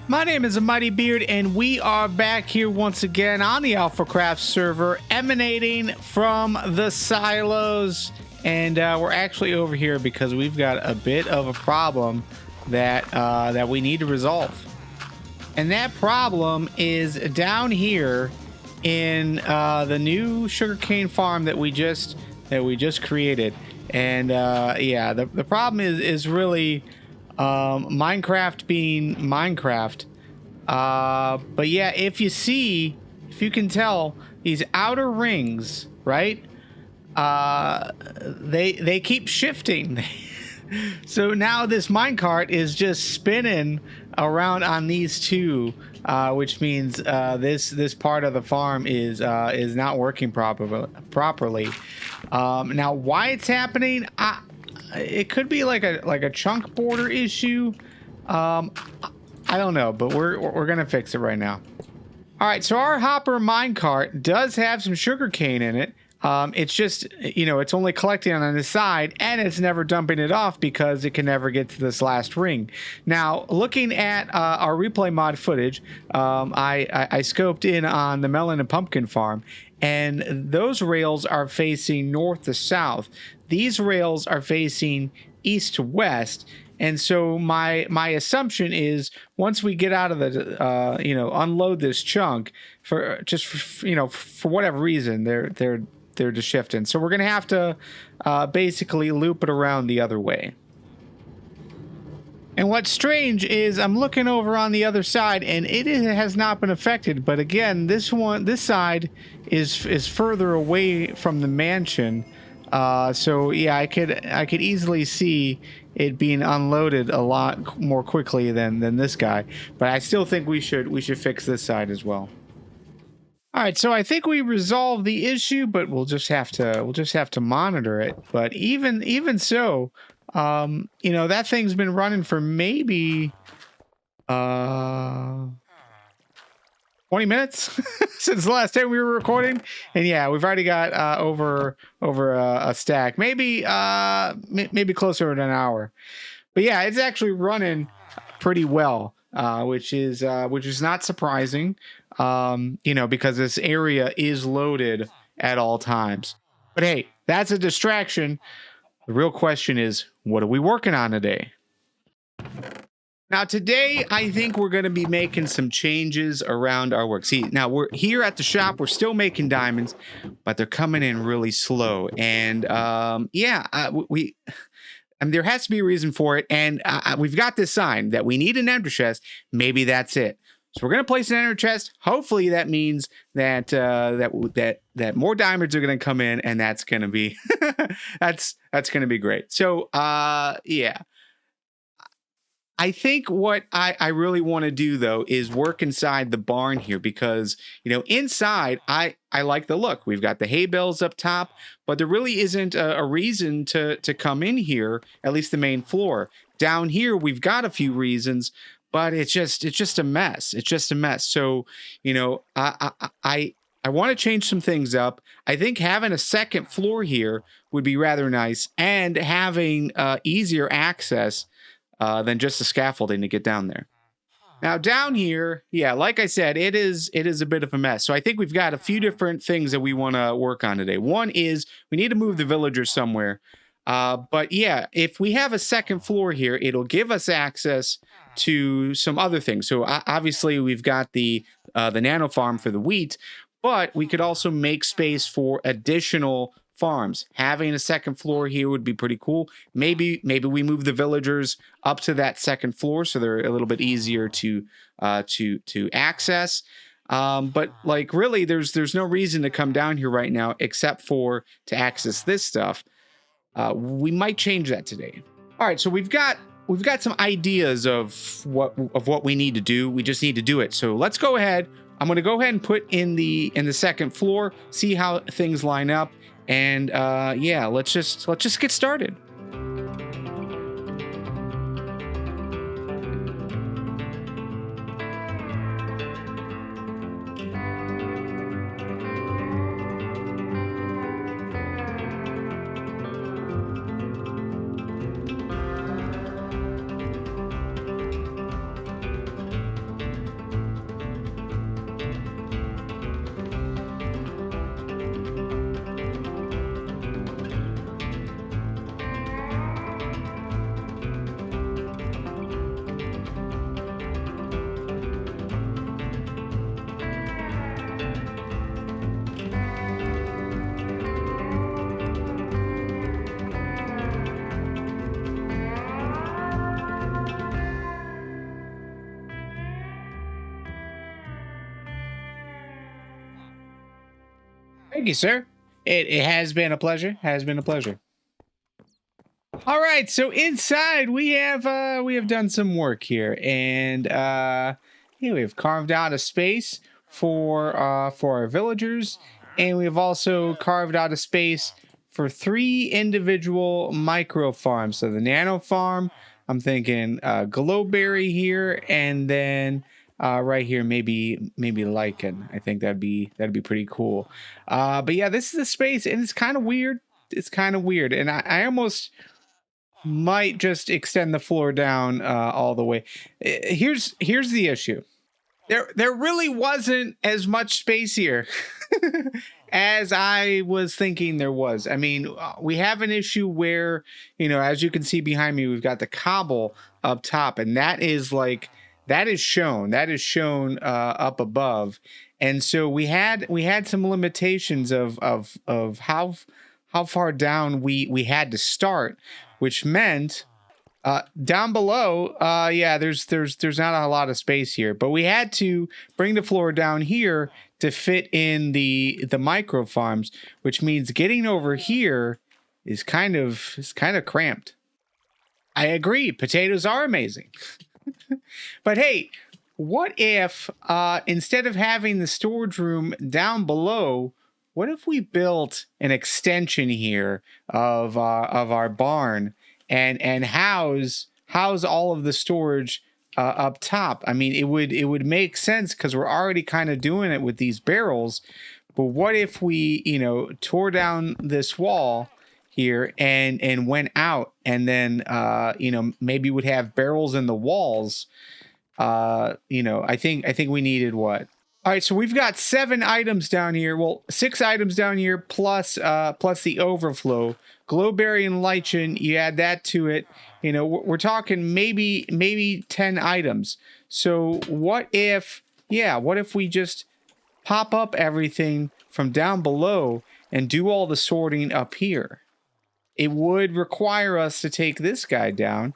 My name is Mighty Beard, and we are back here once again on the Alphacraft server, emanating from the silos. And we're actually over here because we've got a bit of a problem that we need to resolve. And that problem is down here in the new sugarcane farm that we just created. And yeah, the problem is really Minecraft being Minecraft. But yeah, if you can tell, these outer rings, right? They keep shifting. So now this minecart is just spinning around on these two, which means this part of the farm is not working properly. Now, why it's happening? It could be like a chunk border issue. I don't know, but we're gonna fix it right now. All right, so our hopper minecart does have some sugar cane in it. It's just, it's only collecting on the side, and it's never dumping it off because it can never get to this last ring. Now, looking at our replay mod footage, I scoped in on the melon and pumpkin farm, and those rails are facing north to south. These rails are facing east to west. And so my assumption is once we get out of the, unload this chunk for whatever reason, they're just shifting. So we're going to have to basically loop it around the other way. And what's strange is I'm looking over on the other side and it has not been affected. But again, this side is further away from the mansion. So yeah, I could easily see it being unloaded a lot more quickly than this guy. But I still think we should fix this side as well. All right, so I think we resolved the issue, but we'll just have to monitor it. But even so, that thing's been running for maybe 20 minutes since the last time we were recording, and yeah, we've already got over a stack, maybe closer to an hour. But yeah, it's actually running pretty well, which is not surprising. Because this area is loaded at all times. But hey, that's a distraction. The real question is, what are we working on today? Now, today, I think we're going to be making some changes around our work. See, now we're here at the shop. We're still making diamonds, but they're coming in really slow. And there has to be a reason for it. And we've got this sign that we need an ender chest. Maybe that's it. So we're going to place an ender chest. Hopefully that means that that more diamonds are going to come in, and that's going to be that's going to be great. So yeah, I think what I really want to do though is work inside the barn here because inside I like the look. We've got the hay bales up top, but there really isn't a reason to come in here. At least the main floor. Down here we've got a few reasons. But it's just a mess. It's just a mess. So, I want to change some things up. I think having a second floor here would be rather nice, and having easier access than just the scaffolding to get down there. Now down here, yeah, like I said, it is a bit of a mess. So I think we've got a few different things that we want to work on today. One is we need to move the villagers somewhere. But yeah, if we have a second floor here, it'll give us access to some other things. So obviously we've got the nano farm for the wheat, but we could also make space for additional farms. Having a second floor here would be pretty cool. Maybe we move the villagers up to that second floor so they're a little bit easier to access. But like really, there's no reason to come down here right now except for to access this stuff. We might change that today. All right, so we've got some ideas of what we need to do. We just need to do it. So let's go ahead. I'm going to go ahead and put in the second floor, see how things line up, and yeah, let's just get started. Thank you, sir. It has been a pleasure. Has been a pleasure. All right, so inside we have done some work here, and we have carved out a space for our villagers, and we've also carved out a space for 3 individual micro farms. So the nano farm, I'm thinking glowberry here, and then right here maybe lichen. I think that'd be pretty cool. But yeah, this is the space, and it's kind of weird. It's kind of weird, and I almost might just extend the floor down all the way. Here's the issue. There really wasn't as much space here as I was thinking there was. I mean, we have an issue where, you know, as you can see behind me, we've got the cobble up top, and that is shown up above. And so we had some limitations of how far down we had to start, which meant down below, there's not a lot of space here, but we had to bring the floor down here to fit in the micro farms, which means getting over here is kind of cramped. I agree, potatoes are amazing. But hey, what if instead of having the storage room down below, what if we built an extension here of our barn and house all of the storage up top? I mean, it would make sense because we're already kind of doing it with these barrels. But what if we, you know, tore down this wall here and went out, and then you know, maybe would have barrels in the walls. You know, I think we needed what? All right, so we've got 7 items down here. Well, 6 items down here plus the overflow. Glowberry and lichen, you add that to it. You know, we're talking maybe 10 items. So what if we just pop up everything from down below and do all the sorting up here? It would require us to take this guy down,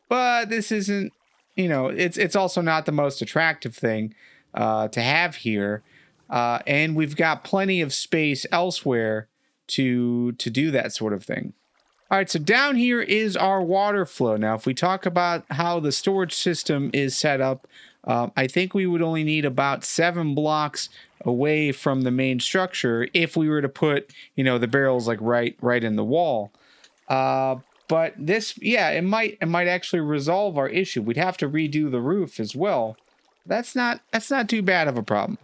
but this isn't, you know, it's also not the most attractive thing to have here, and we've got plenty of space elsewhere to do that sort of thing. All right, so down here is our water flow. Now, if we talk about how the storage system is set up, I think we would only need about 7 blocks away from the main structure if we were to put, you know, the barrels like right in the wall. But this, yeah, it might actually resolve our issue. We'd have to redo the roof as well. That's not too bad of a problem.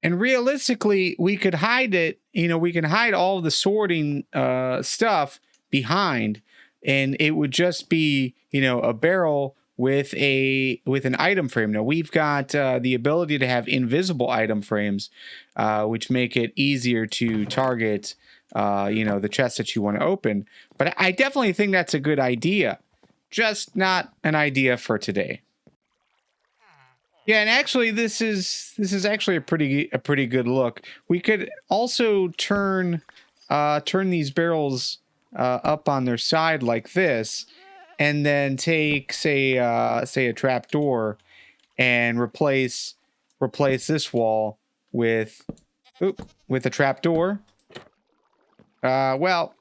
And realistically, we could hide it. You know, we can hide all the sorting stuff behind, and it would just be, you know, a barrel with an item frame. Now we've got the ability to have invisible item frames, which make it easier to target, you know, the chest that you want to open. But I definitely think that's a good idea, just not an idea for today. Yeah, and actually, this is actually a pretty good look. We could also turn these barrels up on their side like this, and then take say a trap door and replace this wall with a trap door. Well,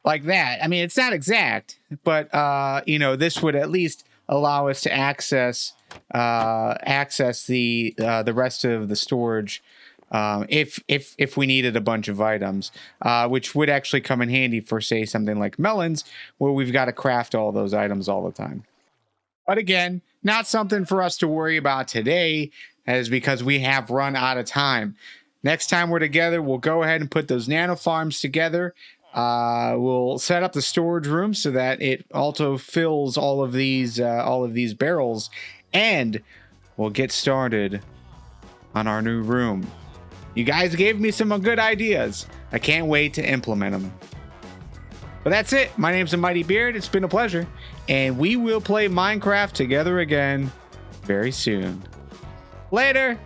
like that. I mean, it's not exact, but you know, this would at least allow us to access the rest of the storage if we needed a bunch of items, which would actually come in handy for, say, something like melons, where we've got to craft all those items all the time. But again, not something for us to worry about today, as because we have run out of time. Next time we're together, we'll go ahead and put those nano farms together. We'll set up the storage room so that it also fills all of these barrels, and we'll get started on our new room. You guys gave me some good ideas. I can't wait to implement them. But that's it. My name's the Mighty Beard. It's been a pleasure, and we will play Minecraft together again very soon. Later.